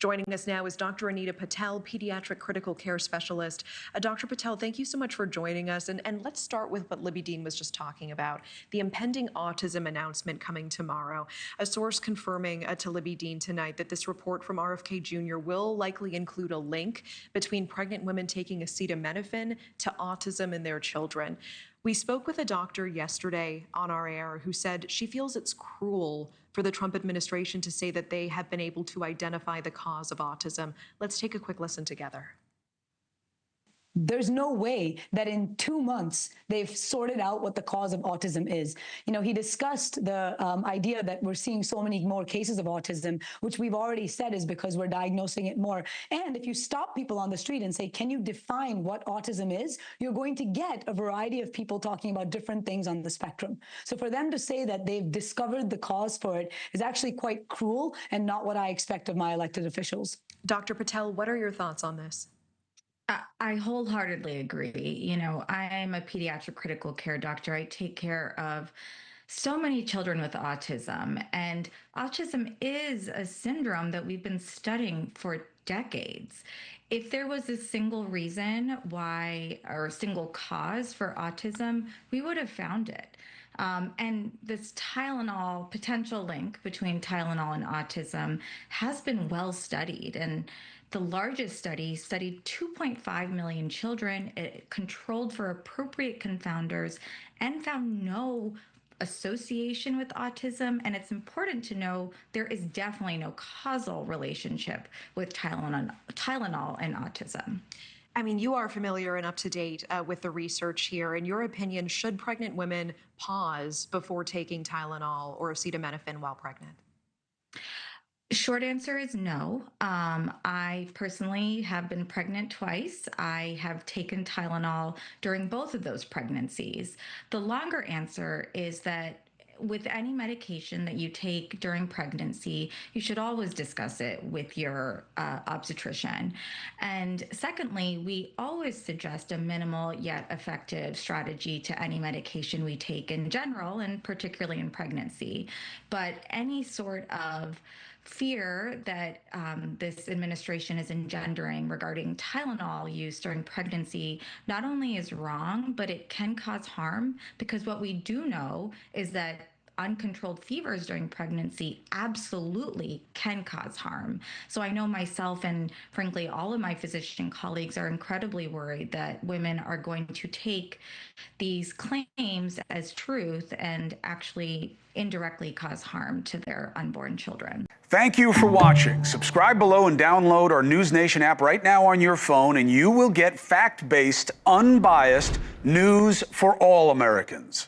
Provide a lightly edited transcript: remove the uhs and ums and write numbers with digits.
Joining us now is Dr. Anita Patel, pediatric critical care specialist. Dr. Patel, thank you so much for joining us. And let's start with what Libby Dean was just talking about, the impending autism announcement coming tomorrow. A source confirming to Libby Dean tonight that this report from RFK Jr. will likely include a link between pregnant women taking acetaminophen to autism in their children. We spoke with a doctor yesterday on our air who said she feels it's cruel for the Trump administration to say that they have been able to identify the cause of autism. Let's take a quick listen together. There's no way that in 2 months they've sorted out what the cause of autism is. You know, he discussed the idea that we're seeing so many more cases of autism, which we've already said is because we're diagnosing it more. And if you stop people on the street and say, can you define what autism is, you're going to get a variety of people talking about different things on the spectrum. So for them to say that they've discovered the cause for it is actually quite cruel and not what I expect of my elected officials. Dr. Patel, what are your thoughts on this? I wholeheartedly agree. You know, I'm a pediatric critical care doctor. I take care of so many children with autism, and autism is a syndrome that we've been studying for decades. If there was a single reason why, or a single cause for autism, we would have found it. And this Tylenol potential link between Tylenol and autism has been well studied. And the largest study studied 2.5 million children, it controlled for appropriate confounders, and found no association with autism. And it's important to know there is definitely no causal relationship with Tylenol and autism. I mean, you are familiar and up to date with the research here. In your opinion, should pregnant women pause before taking Tylenol or acetaminophen while pregnant? Short answer is no. I personally have been pregnant twice. I have taken Tylenol during both of those pregnancies. The longer answer is that with any medication that you take during pregnancy, you should always discuss it with your obstetrician. And secondly, we always suggest a minimal yet effective strategy to any medication we take in general, and particularly in pregnancy. But any sort of fear that this administration is engendering regarding Tylenol use during pregnancy not only is wrong, but it can cause harm, because what we do know is that uncontrolled fevers during pregnancy absolutely can cause harm. So I know myself and frankly all of my physician colleagues are incredibly worried that women are going to take these claims as truth and actually indirectly cause harm to their unborn children. Thank you for watching. Subscribe below and download our NewsNation app right now on your phone, and you will get fact-based, unbiased news for all Americans.